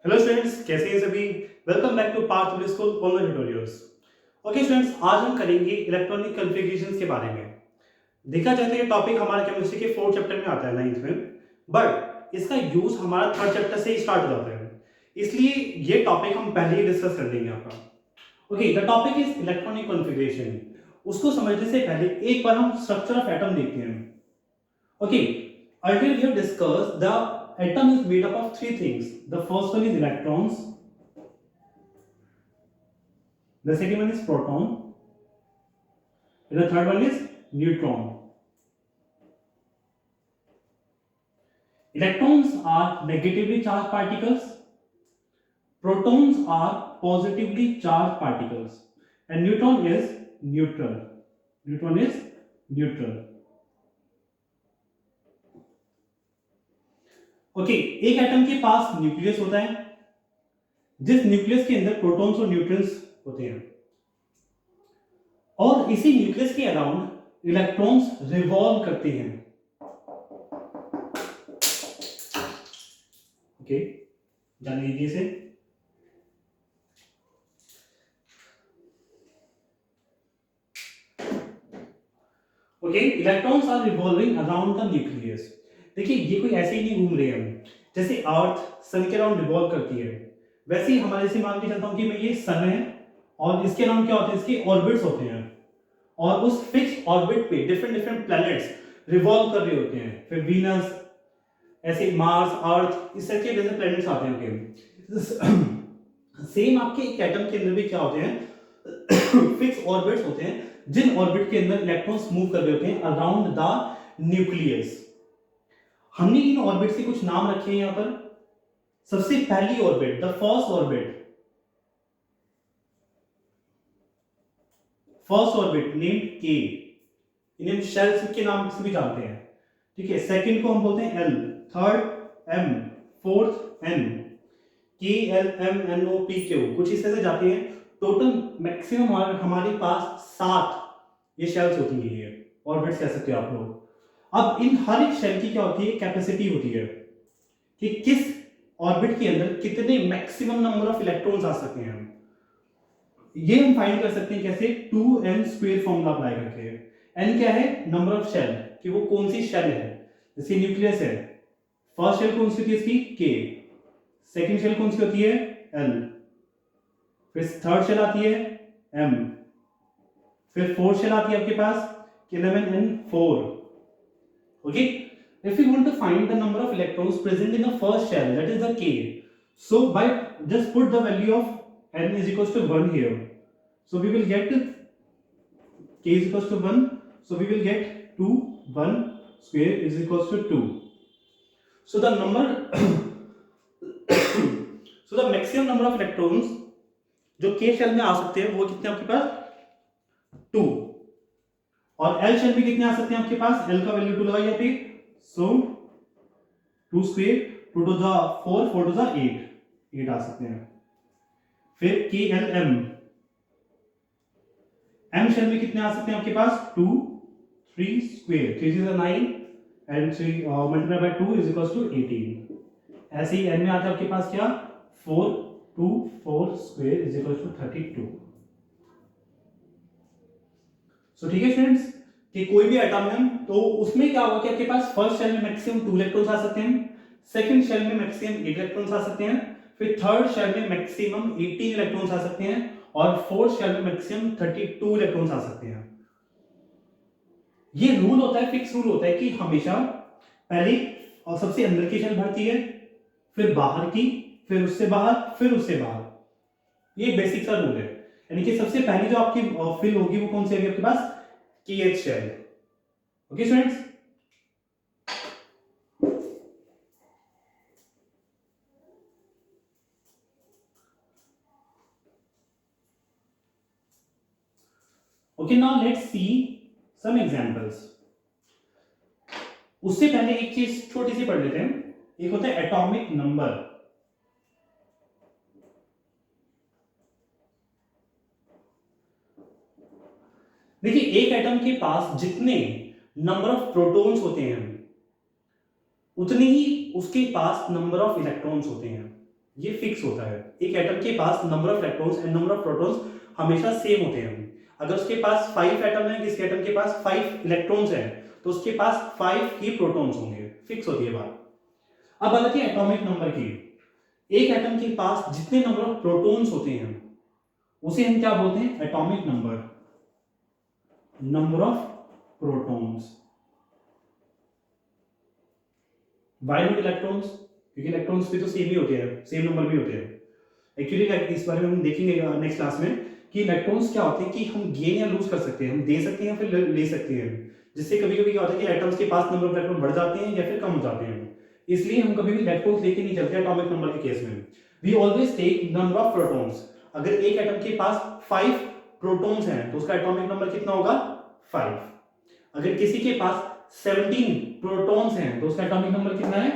Hello students, कैसे हैं सभी। Welcome back to Parth public school online tutorials. Okay students, आज हम करेंगे इलेक्ट्रॉनिक कॉन्फ़िगरेशंस के बारे में। देखा जाए तो ये टॉपिक हमारे केमिस्ट्री के 4th चैप्टर में आता है 9th में, बट इसका यूज हमारा 3rd चैप्टर से ही स्टार्ट हो जाता है, इसलिए ये टॉपिक हम पहले ही डिस्कस कर लेंगे आपका। Okay, the topic is electronic configuration. उसको समझने से पहले एक बार हम स्ट्रक्चर ऑफ एटम देखते हैं। Okay, earlier we have discussed the atom is made up of three things. The first one is electrons, the second one is proton, and the third one is neutron. Electrons are negatively charged particles, protons are positively charged particles, and neutron is neutral. Neutron is neutral. Okay, एक atom के पास nucleus होता है, जिस nucleus के अंदर protons और neutrons होते हैं, और इसी न्यूक्लियस के अराउंड इलेक्ट्रॉन्स रिवॉल्व करते हैं। ओके, जान लीजिए इसे। Okay, electrons are revolving around the nucleus. देखिए, ये कोई ऐसे ही नहीं घूम रहे हैं जैसे अर्थ सन के अराउंड रिवॉल्व करती है, वैसे ही हमारे से मान के चलता हूं कि मैं ये सन है और इसके अराउंड क्या होते हैं, इसके ऑर्बिट्स होते हैं, और उस फिक्स ऑर्बिट पे डिफरेंट डिफरेंट प्लैनेट्स रिवॉल्व कर रहे होते हैं। फिर वीनस, ऐसे मार्स, अर्थ, इस तरह के जैसे प्लैनेट्स आते हैं। सेम आपके एक एटम के अंदर भी क्या होते हैं, फिक्स ऑर्बिट्स होते हैं, जिन ऑर्बिट के अंदर इलेक्ट्रॉन्स मूव कर रहे होते हैं अराउंड द न्यूक्लियस। हमने इन ऑर्बिट्स के कुछ नाम रखे हैं यहां पर। सबसे पहली orbit, the first orbit named के, इन्हें शेल्स के नाम से भी जानते हैं। ठीक है, सेकंड को हम बोलते हैं L, third M, fourth N, K L M N O P Q, कुछ इस तरह से जाते हैं। टोटल मैक्सिमम हमारे पास 7 ये शेल्स होती है, ये ऑर्बिट्स कह सकते हो आप लोग। अब इन हर एक शेल की क्या होती है, कैपेसिटी होती है कि किस ऑर्बिट के अंदर कितने मैक्सिमम नंबर ऑफ इलेक्ट्रॉन्स आ सकते हैं। ये हम फाइंड कर सकते हैं कैसे, 2n² फॉर्मूला अप्लाई करके। n क्या है, नंबर ऑफ शेल, कि वो कौन सी शेल है। जैसे न्यूक्लियस है, फर्स्ट शेल कौन सी होती है इसकी, k, सेकंड शेल कौन सी होती है, l, फिर थर्ड शेल आती है m, फिर फोर्थ शेल आती है आपके पास 11n4। Okay, if we want to find the number of electrons present in the first shell, that is the k, so by just put the value of n is equals to 1 here, so we will get k is equals to 1, so we will get 2 1 square is equals to 2. So the number so the maximum number of electrons जो k shell में आ सकते हैं वो कितने आपके पास, 2, और L shell भी कितने आ सकते हैं आपके पास, L का वैल्यू 2 लगाइए यहाँ पे, so 2 square, 2 to the 4, 4 to the 8 आ सकते हैं। फिर KLM, M शेल भी कितने आ सकते हैं आपके पास, 2, 3 square, 3 is 9 and 3 multiply by 2 is equals to 18। ऐसे ही N में आता है आपके पास क्या, 4, 2 4 स्क्वायर इज इक्वल्स टू 32। सो ठीक है स्टूडेंट्स, कि कोई भी एटम है तो उसमें क्या होगा कि आपके पास फर्स्ट शेल में मैक्सिमम 2 इलेक्ट्रॉन्स आ सकते हैं, सेकंड शेल में मैक्सिमम 8 इलेक्ट्रॉन्स आ सकते हैं, फिर थर्ड शेल में मैक्सिमम 18 इलेक्ट्रॉन्स आ सकते हैं, और फोर्थ शेल में मैक्सिमम 32 इलेक्ट्रॉन्स आ सकते हैं। ये रूल होता है, फिक्स रूल होता है कि हमेशा पहले और सबसे अंदर की शेल भरती है, फिर बाहर की, फिर उससे बाहर, फिर उससे बाहर। ये बेसिक सा रूल है, यानी कि सबसे पहली जो आपकी फिल होगी वो कौन सी होगी आपके पास, kth shell. Okay students, okay, now let's see some examples. उससे पहले एक चीज छोटी सी पढ़ लेते हैं, एक होता है एटॉमिक नंबर। देखिए, एक एटम के पास जितने नंबर ऑफ प्रोटॉन्स होते हैं उतने ही उसके पास नंबर ऑफ इलेक्ट्रॉन्स होते हैं। ये फिक्स होता है। एक एटम के पास number of electrons and number of protons हमेशा सेम होते हैं। अगर उसके पास 5 एटम है, किसी एटम के पास 5 इलेक्ट्रॉन्स है, तो उसके पास 5 ही प्रोटॉन्स होंगे, फिक्स होती है बात। अब आती है एटॉमिक नंबर की। एक एटम के पास जितने नंबर ऑफ प्रोटॉन्स होते हैं उसे हम क्या बोलते हैं? Atomic number, number of protons. Why not electrons? क्योंकि इलेक्ट्रॉन्स भी तो सेम ही होते हैं, सेम नंबर भी होते हैं। एक्चुअली इस बारे में हम देखेंगे नेक्स्ट क्लास में कि इलेक्ट्रॉन्स क्या होते हैं कि हम गेन या लूज कर सकते हैं, हम दे सकते हैं या फिर ले सकते हैं, जिससे कभी कभी क्या होता है कि एटम्स के पास नंबर ऑफ इलेक्ट्रॉन बढ़ जाते हैं या फिर कम हो जाते हैं। इसलिए हम कभी भी इलेक्ट्रॉन्स लेके नहीं चलते एटॉमिक नंबर के केस में। We always take number of protons. अगर एक एटम के पास 5 प्रोटॉन्स हैं तो उसका एटॉमिक नंबर कितना होगा? 5। अगर किसी के पास 17 प्रोटॉन्स हैं तो उसका एटॉमिक नंबर कितना है?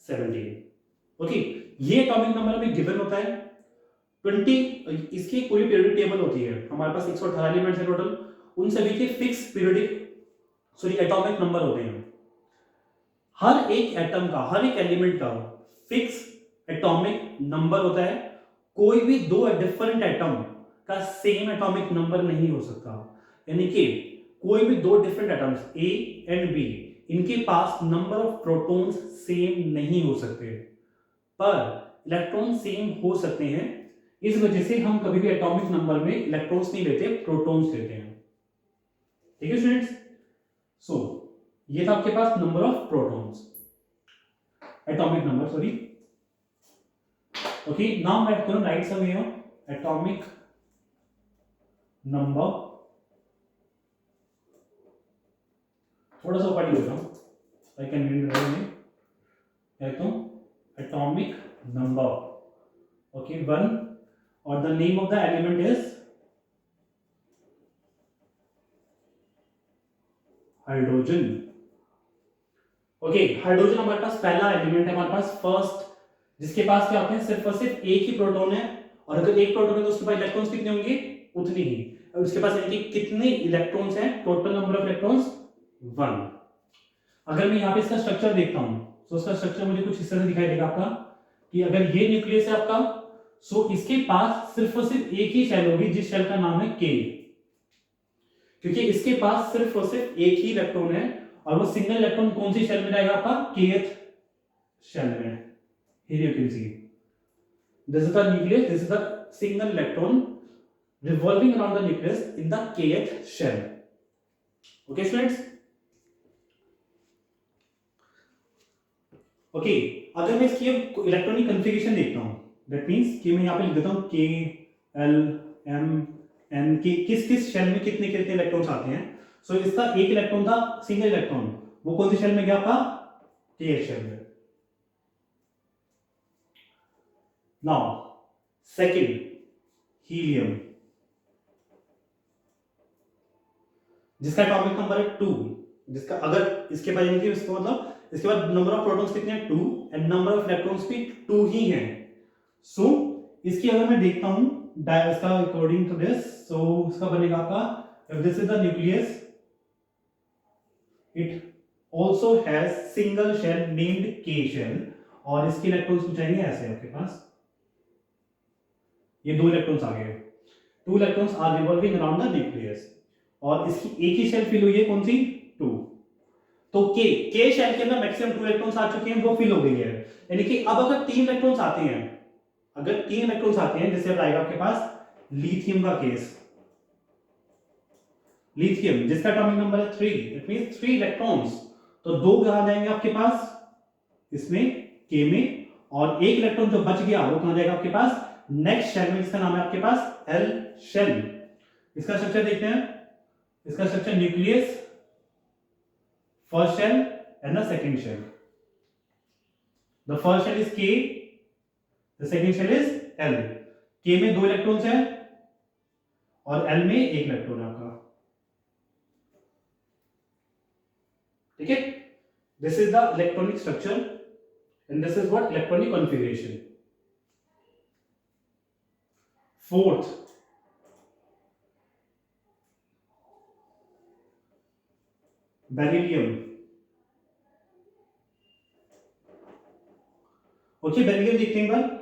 17। ओके, ये एटॉमिक नंबर हमें गिवन होता है 20। इसकी पूरी पीरियोडिक टेबल होती है, हमारे पास 118 एलिमेंट्स हैं टोटल, उन सभी के फिक्स पीरियोडिक एटॉमिक नंबर होते हैं। हर एक एटम का, हर एक एलिमेंट का फिक्स एटॉमिक नंबर होता है। कोई भी दो डिफरेंट एटम का सेम एटॉमिक नंबर नहीं हो सकता। यानी कि कोई भी दो different atoms A and B, इनके पास नंबर ऑफ प्रोटॉन्स सेम नहीं हो सकते, पर इलेक्ट्रॉन सेम हो सकते हैं। इस वजह से हम कभी भी एटॉमिक नंबर में इलेक्ट्रॉन्स नहीं लेते, प्रोटॉन्स लेते हैं। ठीक है स्टूडेंट्स? सो ये था आपके पास number of protons, atomic number, sorry. Okay, now मैं gonna write some here atomic number. थोड़ा सा ऊपर लिख रहा हूं, आई कैन रीड में तो एटॉमिक नंबर। ओके, 1 और the name of the element is hydrogen. Okay, hydrogen हमारे पास पहला एलिमेंट है, हमारे पास फर्स्ट, जिसके पास क्या होते हैं? सिर्फ और सिर्फ एक ही प्रोटॉन है, और अगर एक प्रोटॉन है तो उसके पास इलेक्ट्रॉन्स कितने होंगे? उतने ही। और उसके पास यानी कि कितने इलेक्ट्रॉन्स हैं? Total number of electrons 1। अगर मैं यहाँ पे इसका स्ट्रक्चर देखता हूं तो उसका स्ट्रक्चर मुझे कुछ इस तरह से दिखाई देगा आपका, कि अगर ये न्यूक्लियस है आपका, सो इसके पास सिर्फ और सिर्फ एक ही शेल होगी, जिस शेल का नाम है के, क्योंकि इसके पास सिर्फ और सिर्फ एक ही इलेक्ट्रॉन है, और वो सिंगल इलेक्ट्रॉन कौन सी शेल में जाएगा आपका? kth शेल में। Here you can see this is the nucleus, this is the single electron revolving around the nucleus in the kth shell. Okay students? Okay, अगर मैं इसकी इलेक्ट्रॉनिक कॉन्फ़िगरेशन देखता हूं, दैट मींस कि मैं यहां पे लिख देता हूं के एल एम एन के किस किस शेल में कितने कितने इलेक्ट्रॉन्स आते हैं। सो इसका एक इलेक्ट्रॉन था, सिंगल इलेक्ट्रॉन, वो कौन सी शेल में गया आपका? के शेल में। नाउ सेकंड, हीलियम, जिसका एटॉमिक नंबर है 2, जिसका अगर इसके बाद यानी कि इसका मतलब इसके बाद नंबर ऑफ प्रोटॉन्स कितने हैं? 2, एंड नंबर ऑफ इलेक्ट्रॉन्स भी 2 ही हैं। सो इसकी अगर मैं देखता हूं इसका अकॉर्डिंग टू दिस, सो इसका बनेगा आपका, if this is the nucleus, it also has single shell named K shell, और इसके इलेक्ट्रॉन्स कुछ आएंगे ऐसे आपके पास, ये 2 इलेक्ट्रॉन्स आ गए, 2 electrons are revolving around the nucleus, और इसकी एक ही शेल फिल हुई है, कौन सी? 2। तो के शेल के अंदर मैक्सिमम 2 इलेक्ट्रॉन्स आ चुके हैं, वो फिल हो गई है। यानी कि अब अगर 3 इलेक्ट्रॉन्स आते हैं, अगर 3 इलेक्ट्रॉन्स आते हैं, जैसे अब आएगा आपके पास लिथियम का केस, लिथियम जिसका एटॉमिक नंबर है 3, इट मींस 3 इलेक्ट्रॉन्स, तो 2 कहां जाएंगे आपके पास? इसमें के में, और एक इलेक्ट्रॉन जो बच गया वो कहां जाएगा आपके पास? नेक्स्ट शेल में, जिसका नाम है आपके पास एल शेल। इसका स्ट्रक्चर देखते हैं, इसका structure nucleus, first shell and the second shell. The first shell is K, the second shell is L. K में 2 इलेक्ट्रॉन्स हैं और एल में 1 इलेक्ट्रॉन है आपका। ठीक है, this is the electronic structure and this is what electronic configuration. Fourth, beryllium. Okay, beryllium देखते हैं एक बार।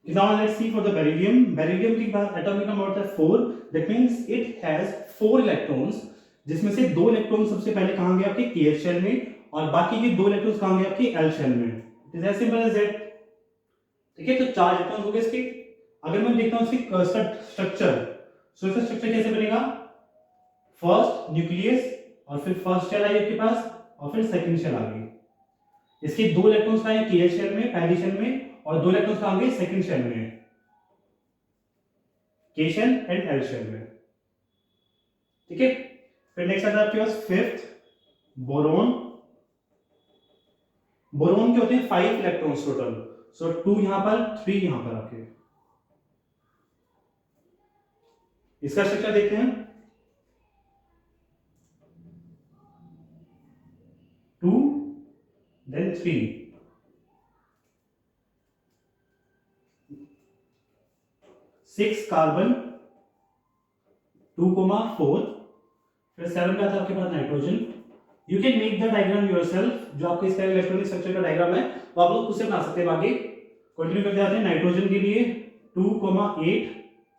Now let's see for the beryllium. Beryllium की बात एटॉमिक नंबर होता है 4. That means it has 4 electrons, जिसमें से 2 इलेक्ट्रॉन सबसे पहले कहां गए आपके k शेल में, और बाकी के 2 इलेक्ट्रॉन्स कहां गए आपके l शेल में. It is as simple as that. ठीक है, तो 4 इलेक्ट्रॉन्स हो गए इसके. अगर मैं देखता हूं इसकी स्ट्रक्चर, सो इसका स्ट्रक्चर कैसे बनेगा? फर्स्ट न्यूक्लियस, और फिर फर्स्ट शेल आई आपके पास, और फिर सेकंड शेल आ गई. इसके 2 इलेक्ट्रॉन्स कहां हैं? k शेल में, पहली शेल में, और 2 इलेक्ट्रॉन्स कहां गए? सेकंड शेल में, k shell and l shell में. ठीक है, फिर नेक्स्ट आता है आपके पास फिफ्थ बोरोन. बोरोन के होते हैं 5 इलेक्ट्रॉन्स टोटल. सो 2 यहां पर, 3 यहां पर आपके. इसका स्ट्रक्चर देखते हैं. 2 देन 3, 6 कार्बन, 2,4, फिर 7 का था आपके पास nitrogen. You can make the diagram yourself. जो आपके इसका इलेक्ट्रॉनिक स्ट्रक्चर का डायग्राम है वो आप लोग खुद से बना सकते हैं. आगे कंटिन्यू करते जाते हैं. नाइट्रोजन के लिए 2,8,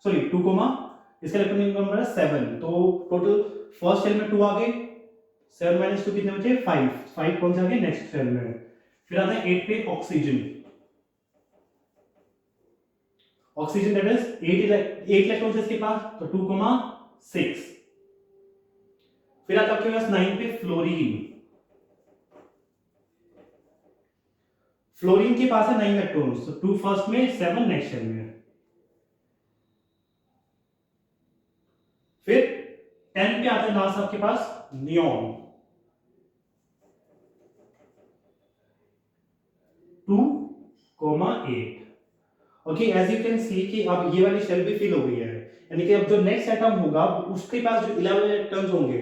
सॉरी 2, इसका इलेक्ट्रॉनिक नंबर है 7. तो टोटल फर्स्ट शेल में 2 आ गए. 7 माइनस 2 कितने बचे? 5. 5 कौन सा आ गया? नेक्स्ट शेल में. फिर आता है 8 पे oxygen. Oxygen that is 8 electrons इसके पास, तो 2,6. फिर आता है आपके पास 9 पे फ्लोरीन. फ्लोरीन के पास है 9 इलेक्ट्रॉन्स, तो 2 फर्स्ट में, 7 नेक्स्ट शेल में. फिर 10 पे आता है लास्ट आपके पास neon. 2,8. Okay, as you can see कि अब ये वाली शेल भी फिल हो गई है. यानी कि अब जो नेक्स्ट एटम होगा उसके पास जो 11 इलेक्ट्रॉन्स होंगे,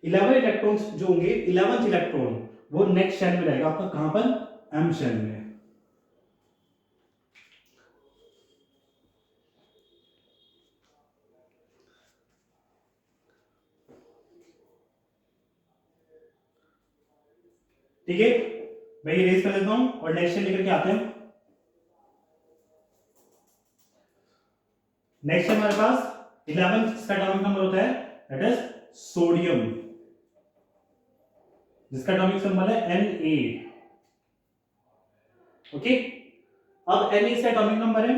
11 इलेक्ट्रॉन्स जो होंगे, 11th इलेक्ट्रॉन वो नेक्स्ट शेल में रहेगा आपका. कहां पर? m शेल में. ठीक है, मैं ये रेस कर देता हूं और नेक्स्ट शेल लेकर के आते हैं. नेक्स्ट हमारे पास 11th का एटॉमिक नंबर होता है दैट इज सोडियम, जिसका एटॉमिक नंबर है Na. ओके, अब Na इसका एटॉमिक नंबर है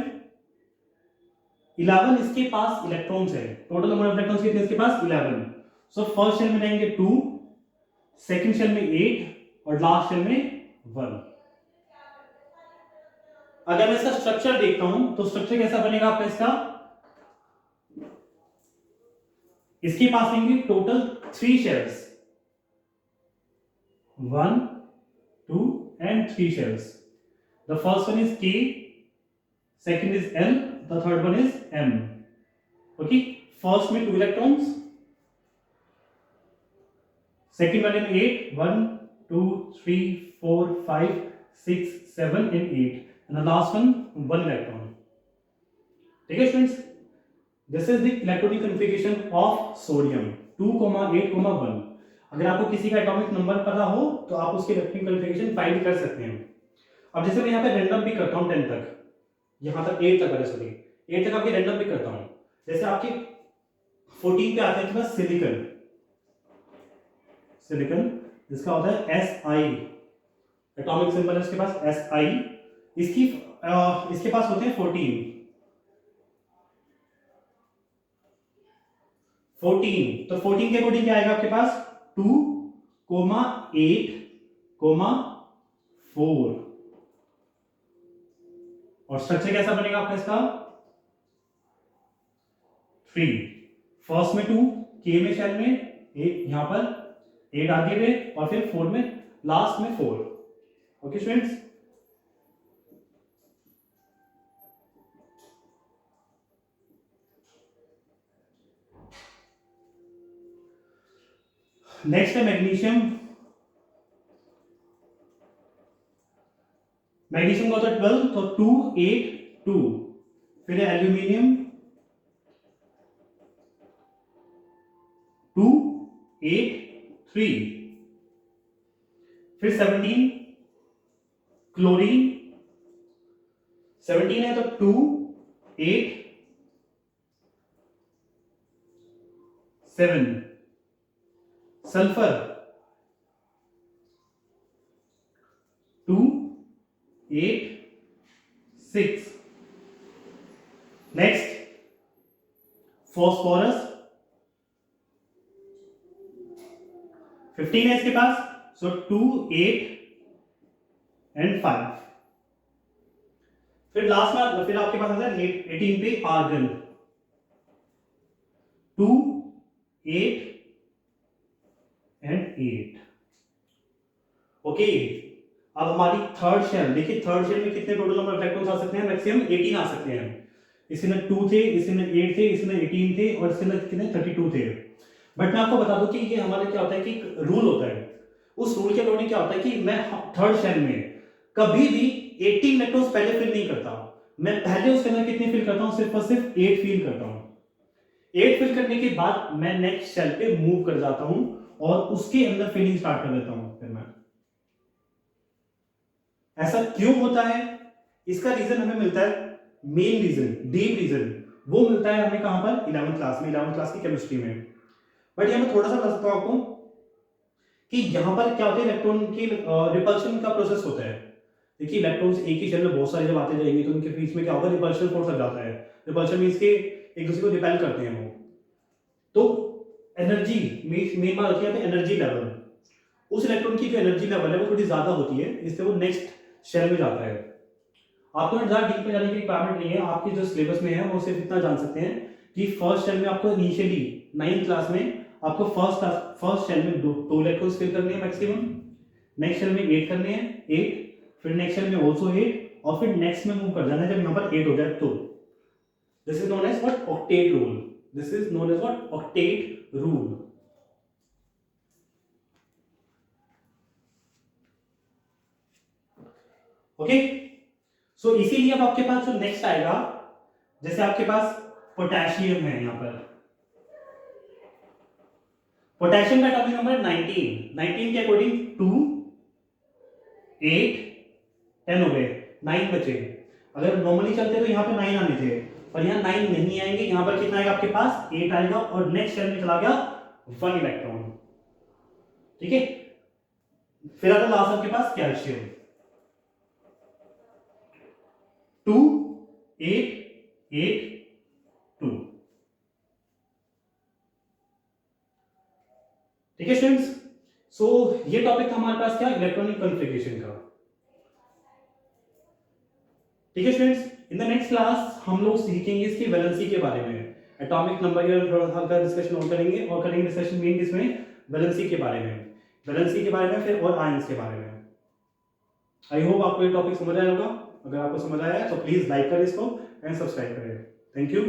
11. इसके पास इलेक्ट्रॉन्स है. टोटल नंबर ऑफ इलेक्ट्रॉन्स कितने इसके पास? 11. सो फर्स्ट शेल में रहेंगे 2, सेकंड शेल में 8, और लास्ट शेल में 1. अगर मैं इसका स्ट्रक्चर देखता हूं तो स्ट्रक्चर कैसा बनेगा आपका इसका? इसके पास रहेंगे total 3 shells, 1, 2 and 3 shells. The first one is K, second is L, the third one is M. Okay, first में 2 electrons, second वाले में 8, 1, 2, 3, 4, 5, 6, 7 and 8, and the last one 1 electron. ठीक है students, this is the electronic configuration of sodium 2,8,1. अगर आपको किसी का atomic number पता हो तो आप उसके इलेक्ट्रॉनिक कॉन्फ़िगरेशन फाइंड कर सकते हैं. अब जैसे मैं यहाँ पे रैंडम पिक करता हूँ 10 तक, यहाँ तक 8 तक, सॉरी 8 तक आपके रैंडम पिक करता हूँ. जैसे आपके 14 पे आते हैं कि सिलिकॉन. सिलिकॉन जिसका होता है Si, एटॉमिक सिंबल है इसके पास Si. इसके पास होते हैं 14. तो 14 के अकॉर्डिंग क्या आएगा आपके पास? 2, 8, 4. और स्ट्रक्चर कैसा बनेगा आपका इसका? 3. फर्स्ट में 2, के में शेल में 8, यहां पर 8 आगे में, और फिर 4 में, लास्ट में 4. ओके स्टूडेंट्स, नेक्स्ट है मैग्नीशियम. मैग्नीशियम का होता है 12, तो 2, 8, 2. फिर है एल्यूमिनियम, 8 3, फिर 17 क्लोरीन, 17 है तो 2 8 7, सल्फर 2 8 6, नेक्स्ट फॉस्फोरस 15 है इसके पास, सो 2 8 एंड 5, फिर लास्ट में फिर आपके पास आता है 18 पे आर्गन 2 8 एंड 8। ओके, अब हमारी थर्ड शेल देखिए, थर्ड शेल में कितने टोटल नंबर इलेक्ट्रॉन्स आ सकते हैं, मैक्सिमम 18 आ सकते हैं। इसमें 2 थे, इसमें 8 थे, इसमें 18 थे और इसमें कितने 32 थे। बट मैं आपको बता दूं कि ये हमारे क्या होता है कि रूल होता है, उस रूल के अकॉर्डिंग क्या होता है कि मैं थर्ड शेल में कभी भी 18 इलेक्ट्रॉन्स पहले फिल नहीं करता, मैं पहले उसके अंदर कितने फिल करता हूं, सिर्फ और सिर्फ 8 फिल करता हूं। 8 फिल करने के बाद मैं नेक्स्ट शेल पे मूव कर जाता हूं और उसके अंदर फिलिंग स्टार्ट कर देता हूं। फिर मैं ऐसा क्यों होता है, इसका रीजन हमें मिलता है, मेन रीजन, डीप रीजन वो मिलता है हमें कहां पर, 11th क्लास में, 11th क्लास की केमिस्ट्री में। बट यहां मैं थोड़ा सा बता सकता हूं आपको कि यहां पर क्या होता है, इलेक्ट्रॉन की रिपल्शन का प्रोसेस होता है। देखिए इलेक्ट्रॉन्स एक ही शेल में बहुत सारे जब आते जाएंगे तो उनके बीच में क्या होगा, रिपल्शन फोर्स लग जाता है। रिपल्शन मींस के एक दूसरे को रिपेल करते हैं वो। तो एनर्जी मेन बात होती है एनर्जी लेवल, उस इलेक्ट्रॉन की जो एनर्जी लेवल है वो थोड़ी ज्यादा होती है, इसलिए वो नेक्स्ट शेल में जाता है। आपको ज्यादा डीप में जाने की रिक्वायरमेंट नहीं है, आपके जो सिलेबस में है वो सिर्फ इतना जान सकते हैं कि फर्स्ट शेल में आपको इनिशियली 9th क्लास में आपको फर्स्ट शेल में दो इलेक्ट्रॉन्स फिल करने हैं मैक्सिमम, नेक्स्ट शेल में 8 करने हैं 8, फिर नेक्स्ट शेल में ऑल्सो 8 और फिर नेक्स्ट में मूव कर जाना है जब यहां पर 8 हो जाए तो। This is known as what, octet rule. This is known as what, octet rule. Okay, so इसीलिए अब आपके पास जो नेक्स्ट आएगा, जैसे आपके पास पोटेशियम है, यहां पर पोटेशियम का एटॉमिक नंबर 19, 19 के अकॉर्डिंग 2 8 10 हो गए, 9 बचे। अगर नॉर्मली चलते तो यहां पे 9 आने थे, पर यहां 9 नहीं आएंगे, यहां पर कितना आएगा आपके पास 8 आएगा और नेक्स्ट शेल में चला गया 1 इलेक्ट्रॉन। ठीक है, फिर आता लास्ट आपके पास कैल्शियम 2 8 8 2। ठीक है स्टूडेंट्स, सो ये टॉपिक था हमारे पास क्या, इलेक्ट्रॉनिक कॉन्फ़िगरेशन का। ठीक है students, in the next class हम लोग सीखेंगे इसकी वैलेंसी के बारे में, एटॉमिक नंबर के थोड़ा सा डिस्कशन और करेंगे, और करेंगे डिस्कशन मेन किसमें, वैलेंसी के बारे में, वैलेंसी के बारे में, फिर और आयंस के बारे में। आई होप आपको ये टॉपिक समझ आया होगा। अगर आपको समझ आया है तो प्लीज लाइक करें इसको एंड सब्सक्राइब करें। Thank you.